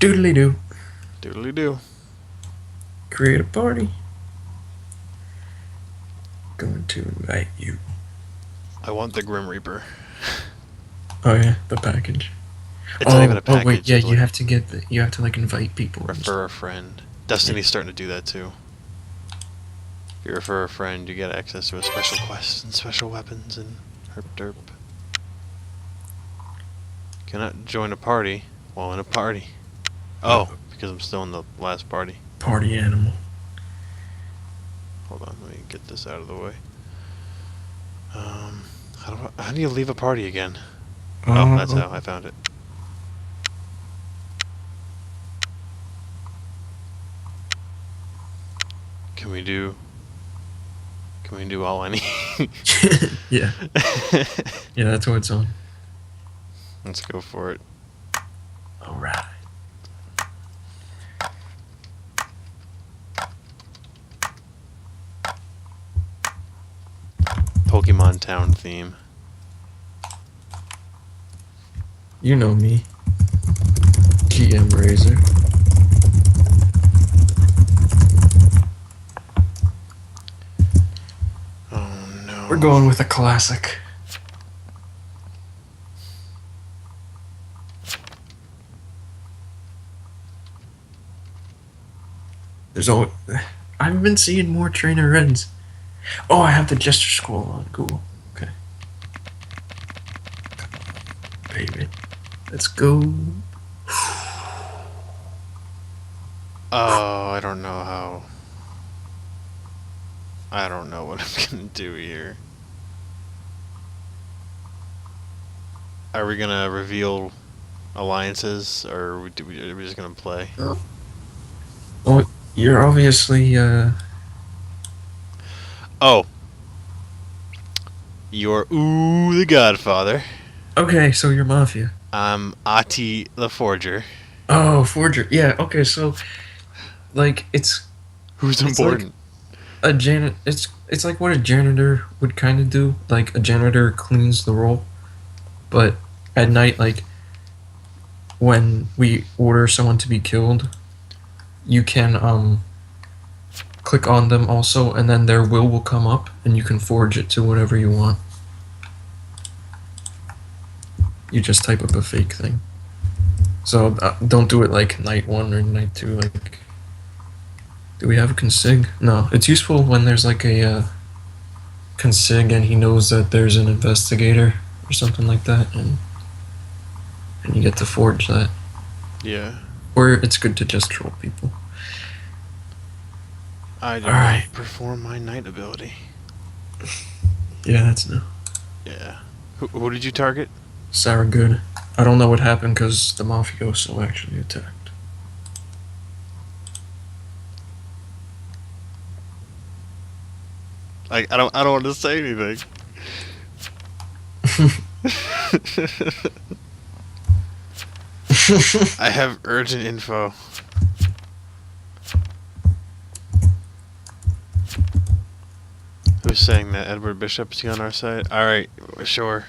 Doodly doo. Doodly doo. Create a party. Going to invite you. I want the Grim Reaper. Oh yeah, the package. It's not even a package. Oh wait, yeah, it's you like have to get you have to like invite people. refer a friend. Destiny's starting to do that too. If you refer a friend, you get access to a special quest and special weapons and herp derp. Cannot join a party while in a party. Oh, because I'm still in the last party. Party animal. Hold on, let me get this out of the way. How do you leave a party again? Oh, that's how I found it. Can we do all I need? Yeah. Yeah, that's what it's on. Let's go for it. Alright. Pokemon Town theme. You know me. GM Razor. Oh no. We're going with a classic. I've been seeing more trainer reds. Oh, I have the gesture scroll on. Cool. Okay. Baby. Let's go. Oh, I don't know how. I don't know what I'm gonna do here. Are we gonna reveal alliances, or are we just gonna play? Well, you're obviously, Oh. You're the Godfather. Okay, so you're Mafia. I'm Ati the Forger. Oh, Forger. Yeah, okay, so, like, it's Who's It's important? it's like what a janitor would kind of do. Like, a janitor cleans the roll, but at night, like, when we order someone to be killed, you can, click on them also, and then their will come up, and you can forge it to whatever you want. You just type up a fake thing. So, don't do it like night 1 or night 2, like... Do we have a config? No, it's useful when there's like a config and he knows that there's an investigator or something like that, and you get to forge that. Yeah. Or it's good to just troll people. I do Alright. not perform my night ability. Yeah, that's no. Yeah. Who did you target? Sarah Good. I don't know what happened because the mafioso actually attacked. I don't want to say anything. I have urgent info. Who's saying that? Edward Bishop? Is he on our side? Alright, sure.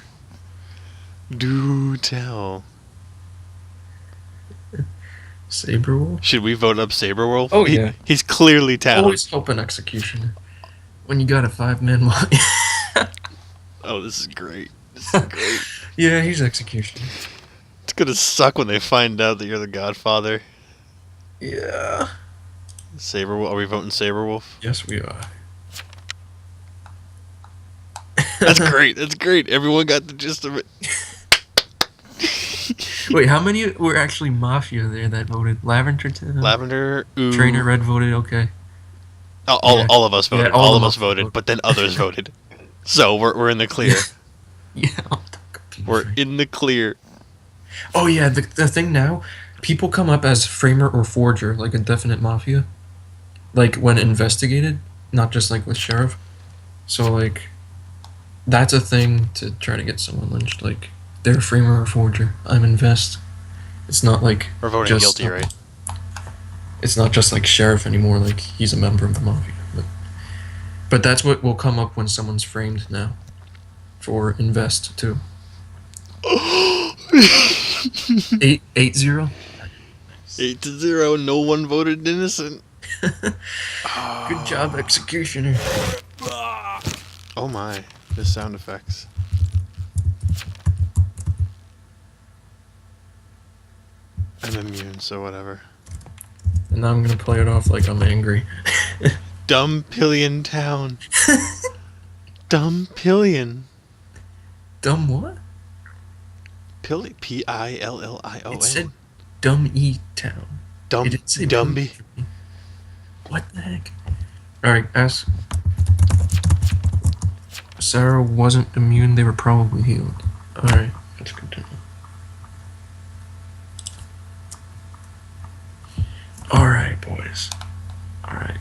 Do tell. Saberwolf? Should we vote up Saberwolf? Oh, yeah. He's clearly Town. Always hope an executioner. When you got a 5-man mafia. Oh, this is great. This is great. Yeah, he's executioner. It's gonna suck when they find out that you're the Godfather. Yeah. Saberwolf? Are we voting Saberwolf? Yes, we are. That's great. That's great. Everyone got the gist of it. Wait, how many were actually Mafia there that voted? Lavender? Lavender, Trainer Red voted, okay. All of us voted. Yeah, all of us voted, but then others voted. So we're in the clear. Yeah. We're in the clear. Oh yeah, the thing now, people come up as Framer or Forger, like a definite Mafia. Like when investigated, not just like with Sheriff. So like, that's a thing to try to get someone lynched, like, they're Framer or Forger, I'm Invest. It's not like... We're voting guilty, right? It's not just like Sheriff anymore, like he's a member of the Mafia. But that's what will come up when someone's framed now. For Invest, too. 8-0? 8-0. No one voted innocent. Good job, executioner. Oh my. The sound effects. I'm immune, so whatever. And now I'm gonna play it off like I'm angry. Dumb Pillion Town. Dumb Pillion. Dumb what? P-I-L-L-I-O-N. It said Dumb E Town. Dumb It didn't say Dumby. What the heck? Alright, ask. Sarah wasn't immune, they were probably healed. Alright, let's continue. Alright, boys. Alright.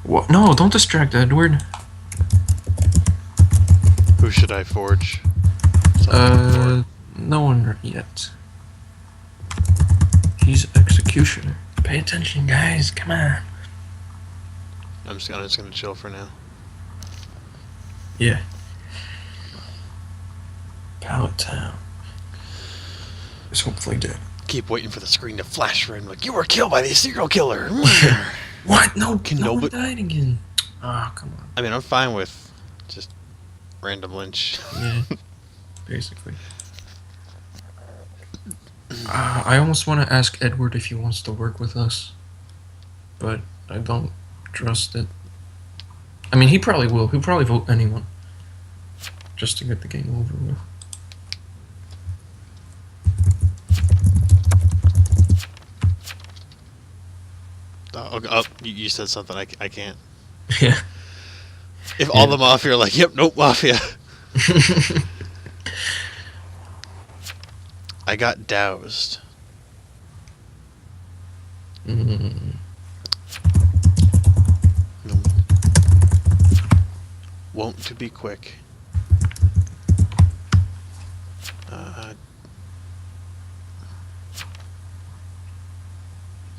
What? No, don't distract Edward. Who should I forge? Something No one yet. He's executioner. Pay attention, guys. Come on. I'm just gonna chill for now. Yeah. Pallet Town. Is hopefully dead. Keep waiting for the screen to flash for him, like, you were killed by the serial killer. What? No, Can no one nobody- died again. Oh, come on. I mean, I'm fine with just random lynch. Yeah, basically. I almost want to ask Edward if he wants to work with us, but I don't trust it. I mean, he probably will. He'll probably vote anyone just to get the game over with. Oh, you said something. I can't. Yeah. If all the mafia are like, yep, nope, mafia. I got doused. Mm. Won't to be quick.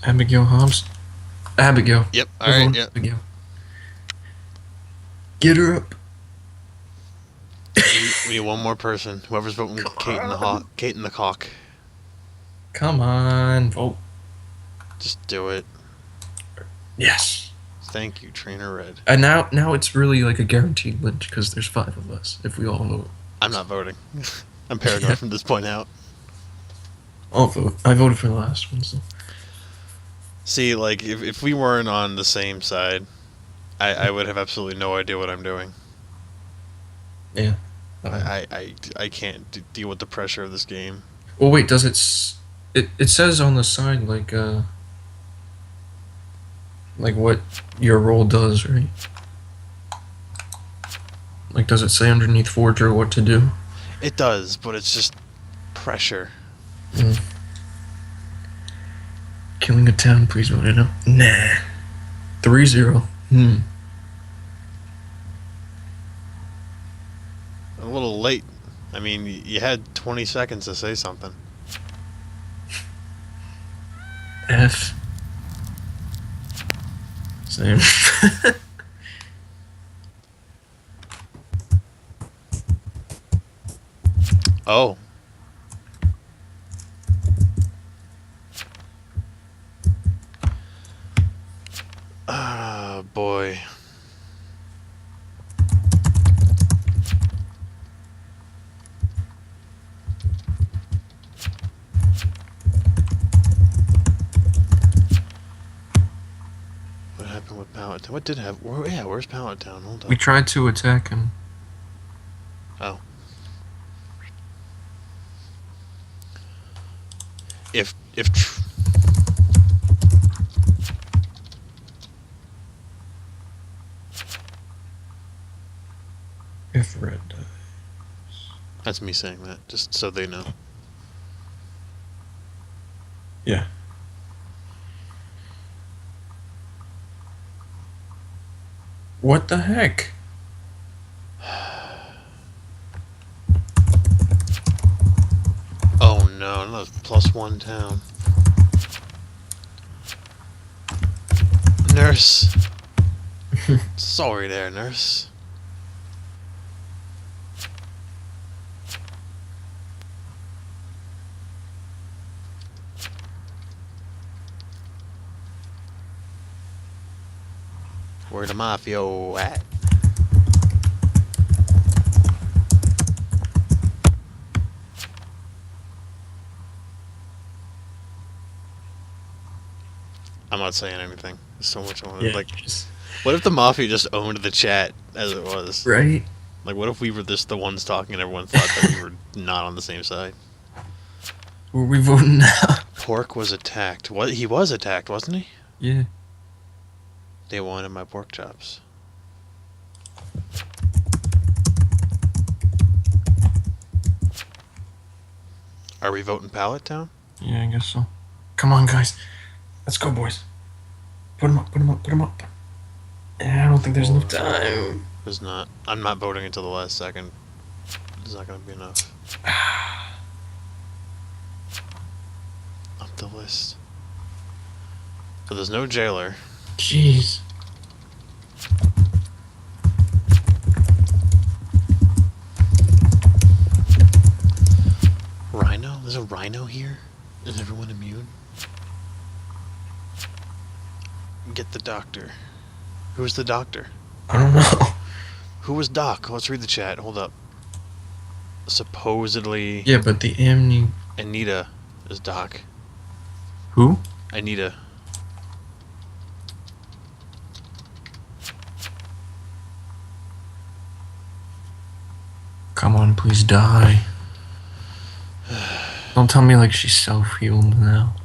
Abigail Hobbs. Abigail. Yep. All right. Yep. Abigail. Get her up. We need one more person. Whoever's voting Kate in the hawk. Kate in the cock. Come on, vote. Just do it. Yes. Thank you, Trainer Red. And now it's really like a guaranteed lynch because there's 5 of us if we all vote. I'm not voting. I'm paranoid from this point out. I'll vote. I voted for the last one, so. See, like, if we weren't on the same side, I would have absolutely no idea what I'm doing. Yeah. I can't deal with the pressure of this game. Well, wait, does it says on the side, like what your role does, right? Like, does it say underneath Forger what to do? It does, but it's just pressure. Mm. Killing a town, please vote it up. Nah. 3-0. A little late. I mean, you had 20 seconds to say something. F. Same. Oh. Ah, boy. What happened with Pallet Town? What did happen? Where's Pallet Town? Hold on. We tried to attack him. Oh. If If red dies. that's me saying that, just so they know. Yeah. What the heck? Oh no, another +1 town. Nurse. Sorry there, nurse. Where the mafia at? I'm not saying anything. There's so much I want to Yeah. like. What if the mafia just owned the chat as it was? Right? Like, what if we were just the ones talking and everyone thought that we were not on the same side? Were we voting now? Pork was attacked. What? He was attacked, wasn't he? Yeah. They wanted my pork chops. Are we voting Pallet Town? Yeah, I guess so. Come on, guys. Let's go, boys. Put them up, put them up, put them up. Yeah, I don't think there's enough time. There's not. I'm not voting until the last second. There's not going to be enough. Up the list. So there's no jailer. Jeez. Rhino? There's a rhino here? Is everyone immune? Get the doctor. Who's the doctor? I don't know. Who was Doc? Let's read the chat. Hold up. Supposedly... Yeah, but the Amni... Anita is Doc. Who? Anita. Come on, please die. Don't tell me like she's self-healed now.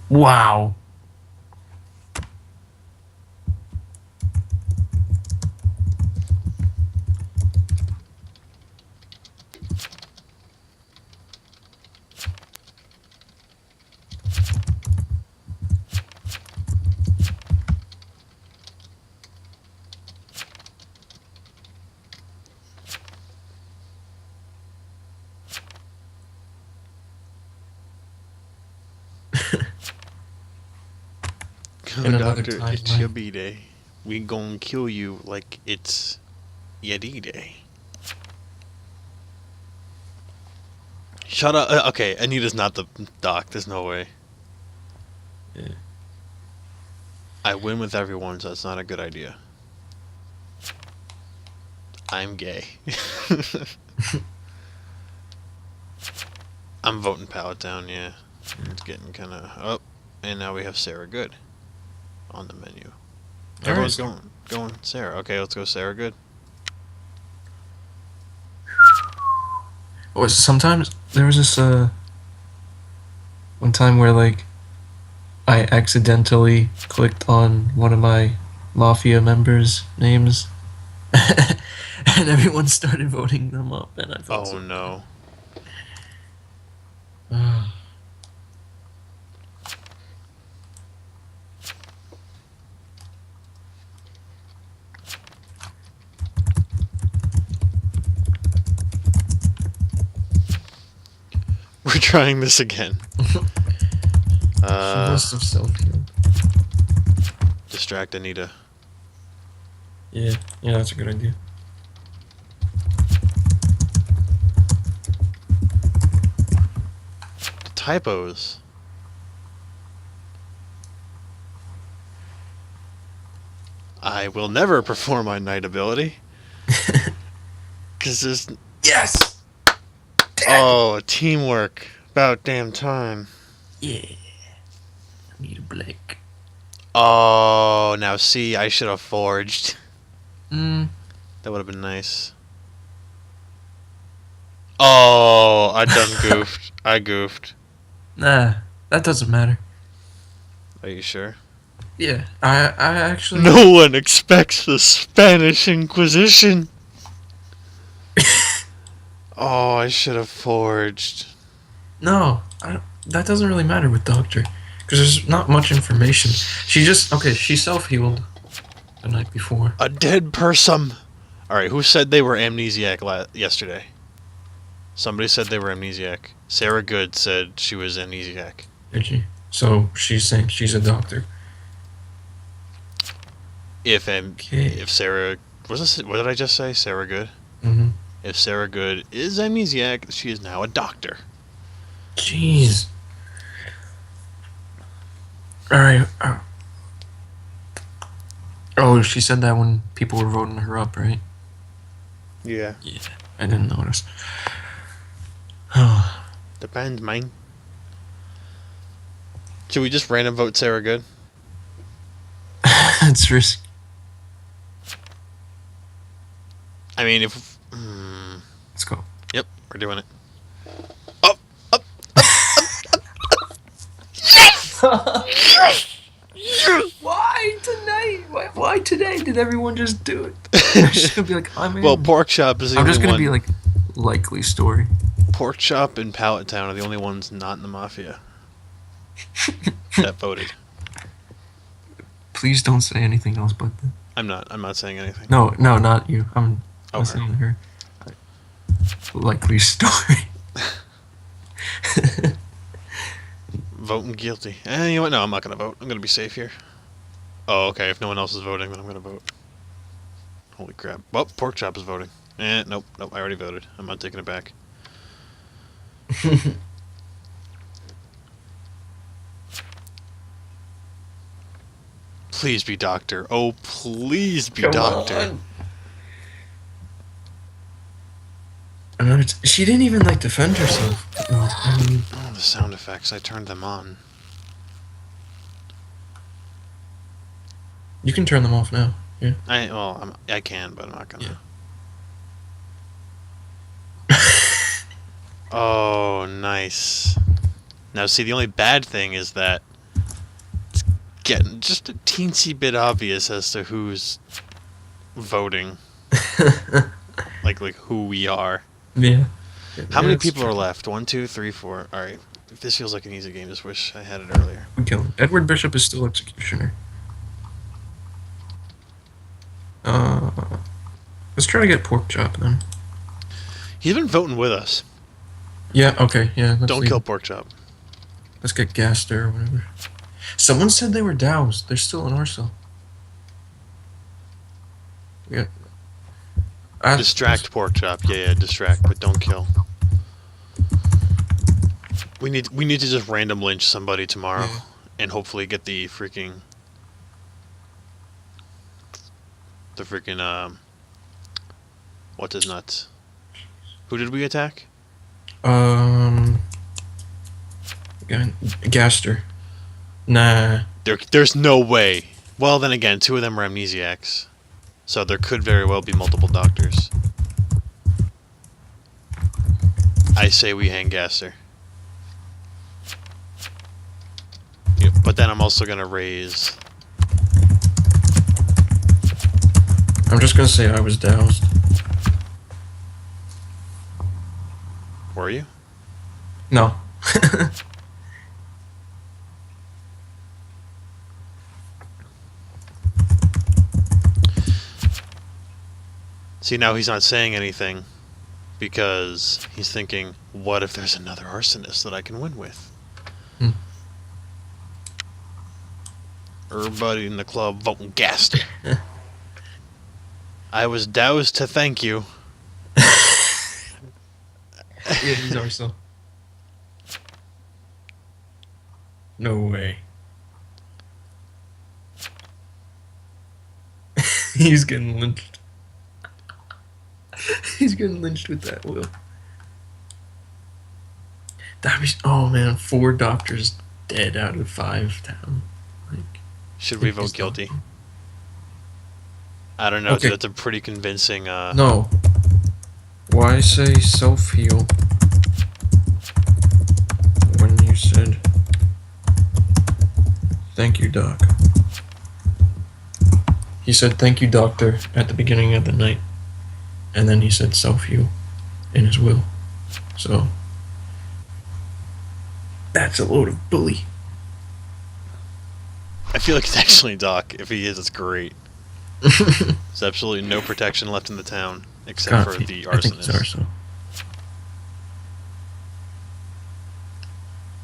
Wow. In another Doctor, timeline. it's your B-Day. We gon' kill you like it's your D-Day. Shut up. Okay, Anita's not the doc. There's no way. Yeah. I win with everyone, so that's not a good idea. I'm gay. I'm voting Pallet Down, yeah. It's getting kind of... Oh, and now we have Sarah Good on the menu. Everyone's going Sarah. Okay, let's go Sarah Good. Oh, sometimes there was this one time where like I accidentally clicked on one of my mafia members' names and everyone started voting them up and I felt Oh no. We're trying this again. She must have self-healed. Distract Anita. Yeah, that's a good idea. Typos. I will never perform my night ability. Cause there's... Yes! Oh, teamwork. About damn time. Yeah. I need a black. Oh, now see, I should have forged. Mm. That would have been nice. Oh, I done goofed. I goofed. Nah, that doesn't matter. Are you sure? Yeah, I actually... No one expects the Spanish Inquisition. Oh, I should have forged. No, that doesn't really matter with Doctor. Because there's not much information. She just... Okay, she self-healed the night before. A dead person. Alright, who said they were amnesiac yesterday? Somebody said they were amnesiac. Sarah Good said she was amnesiac. Did she? So she's saying she's a doctor. If Sarah... What did I just say? Sarah Good? Mm-hmm. If Sarah Good is amnesiac, she is now a doctor. Jeez. Alright. Oh, she said that when people were voting her up, right? Yeah. Yeah, I didn't notice. Oh, Depends, man. Should we just random vote Sarah Good? it's risky. I mean, if... Let's go. Yep, we're doing it. Up! Up! Why tonight? Why today did everyone just do it? I'm just gonna be like, I'm in. Well, Pork Chop is the I'm only just gonna one... be like, likely story. Pork Chop and Pallet Town are the only ones not in the Mafia that voted. Please don't say anything else but that. I'm not saying anything. No, not you. I'm Okay. saying her. Likely story. Voting guilty. You know what? No, I'm not gonna vote. I'm gonna be safe here. Oh, okay. If no one else is voting, then I'm gonna vote. Holy crap. Well, Pork Chop is voting. Nope. I already voted. I'm not taking it back. Please be Doctor. Oh, please be Come Doctor. on. She didn't even like defend herself. I mean, Oh, the sound effects. I turned them on. you can turn them off now. Yeah. I can, but I'm not gonna. Yeah. Oh, nice. Now, see, the only bad thing is that it's getting just a teensy bit obvious as to who's voting. like who we are. Yeah. How many people are left? 1, 2, 3, 4. All right. If this feels like an easy game, just wish I had it earlier. We kill him. Edward Bishop is still executioner. Let's try to get Pork Chop then. He's been voting with us. Yeah. Okay. Yeah. Don't kill Pork Chop. Let's get Gaster or whatever. Someone said they were doused. They're still in Arsenal. Yeah. Distract Pork Chop. Yeah, distract, but don't kill. We need to just random lynch somebody tomorrow, and hopefully get the freaking what's his nuts? Who did we attack? Gaster. Nah. There's no way. Well, then again, 2 of them are amnesiacs, so there could very well be multiple doctors. I say we hang Gaster. Yep, but then I'm also gonna raise. I'm just gonna say I was doused. Were you? No. See, now he's not saying anything because he's thinking, what if there's another arsonist that I can win with? Everybody in the club voting Gaster. I was doused to thank you. Yeah, he's Arsenal. No way. He's getting lynched. He's getting lynched with that will. That was, oh man, 4 doctors dead out of 5 town. Like, should we vote guilty? I don't know. Okay. That's a pretty convincing. No. Why say self-heal when you said thank you, doc? He said thank you, doctor, at the beginning of the night, and then he said self-heal in his will. So that's a load of bully. I feel like it's actually Doc. If he is, it's great. There's absolutely no protection left in the town except for the arsonist. I think it's Arso.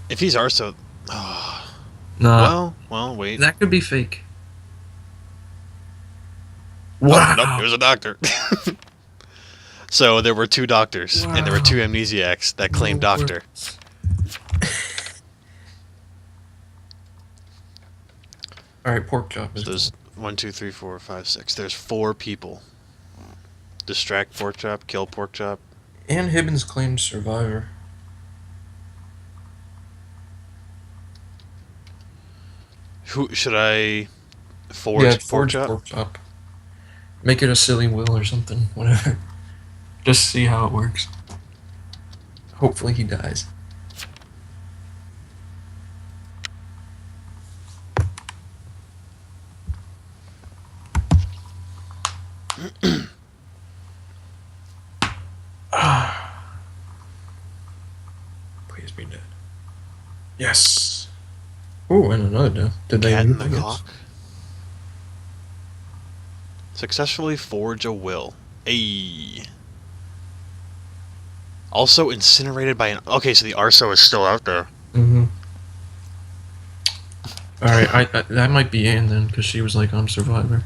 If he's Arso, nah. Well, wait. That could be fake. Wow. Oh, nope, it was a doctor. So there were 2 doctors, and there were 2 amnesiacs that claimed doctor. All right, Pork Chop. So there's 1, 2, 3, 4, 5, 6. There's 4 people. Distract pork chop, kill pork chop. And Hibbins claimed survivor. Who should I forge pork chop? pork chop. Make it a silly will or something, whatever. Just see how it works. Hopefully he dies. Please be dead. Yes. Oh, and another death. Did they Cat in move the clock. Successfully forge a will. Ayy. Also incinerated by an... Okay, so the Arso is still out there. Mm-hmm. Alright, I that might be Anne then, because she was like on Survivor.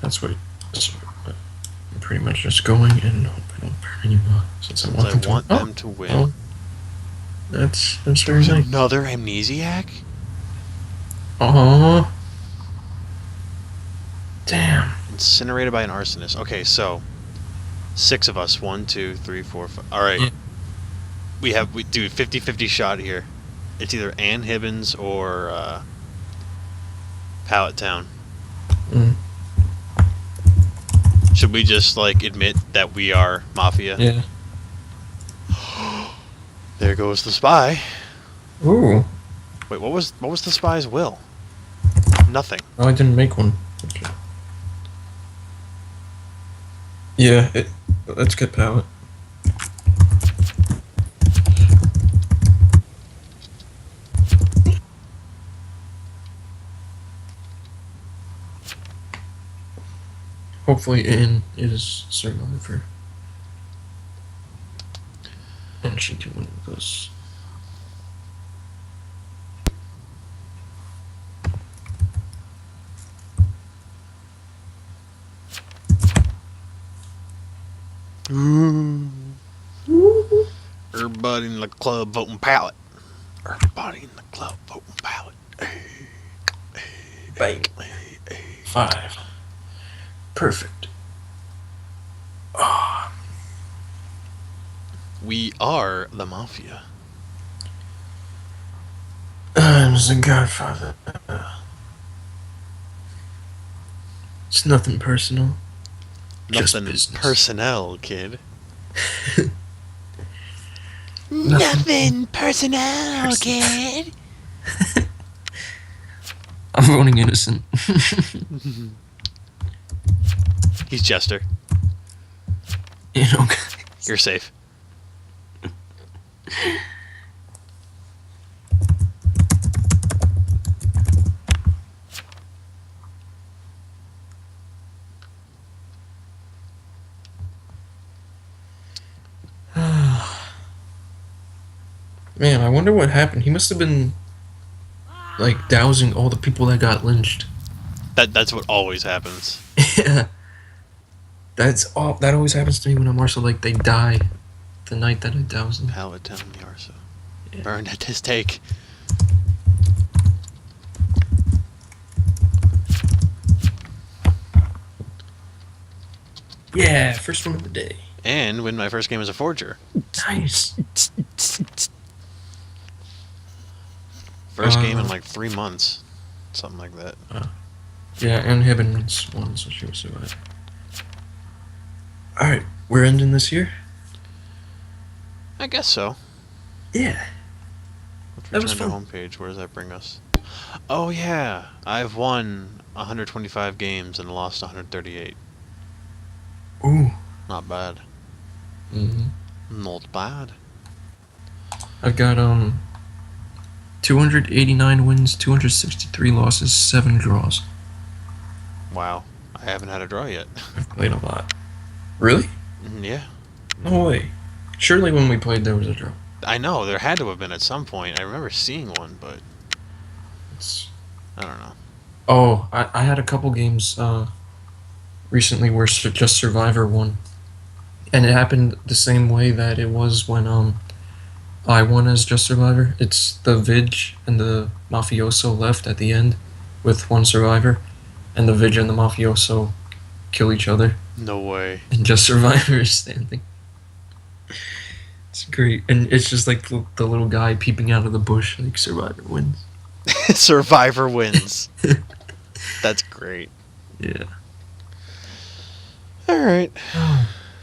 That's what I'm pretty much just going and hope I don't burn anymore. Since I want them to win. Oh, that's very There's nice. another amnesiac? Aww. Damn. Incinerated by an arsonist. Okay, so 6 of us. 1, 2, 3, 4, 5. Alright. Yeah. We do 50-50 shot here. It's either Ann Hibbins or Pallet Town. Mm. Should we just like admit that we are Mafia? Yeah. There goes the spy. Ooh. Wait, what was the spy's will? Nothing. Oh, I didn't make one. Okay. Yeah, let's get Pallet. Hopefully Anne is survivor. And she can win this. Ooh. Everybody in the club voting Pallet. Everybody in the club voting Pallet. Bang. 5. Perfect. Ah. We are the Mafia. I'm the Godfather. It's nothing personal. Just Nothing business. personnel, kid. Nothing personnel, kid. I'm voting innocent. He's Jester. You know, You're safe. man, I wonder what happened. He must have been like dousing all the people that got lynched. That's what always happens. Yeah. That's all. That always happens to me when I'm also like they die the night that I douse them. Pallet Town the Arso. Yeah. Burned at his take. Yeah, first one of the day. And win my first game as a forger. Nice. First game in like 3 months. Something like that. Yeah, and Hibbins won, so she was surviving. Alright, we're ending this year? I guess so. Yeah. Let's That was return to fun. homepage. Where does that bring us? Oh yeah, I've won 125 games and lost 138. Ooh. Not bad. Mm-hmm. Not bad. I've got 289 wins, 263 losses, 7 draws. Wow. I haven't had a draw yet. I've played a lot. Really? Yeah. No way. Surely when we played there was a draw. I know, there had to have been at some point. I remember seeing one, but It's... I don't know. Oh, I had a couple games recently where just Survivor won. And it happened the same way that it was when I won as Just Survivor. It's the Vidge and the Mafioso left at the end with one survivor, and the Vidya and the Mafioso kill each other, No way. and just Survivor is standing. It's great, and it's just like the little guy peeping out of the bush, like Survivor wins. Survivor wins. That's great. Yeah. All right.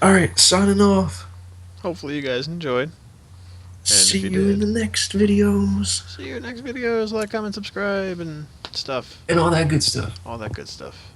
Alright, signing off. Hopefully you guys enjoyed. See if you you in did- the next videos. See you in next videos. Like, comment, subscribe, and stuff. And all that good stuff. All that good stuff.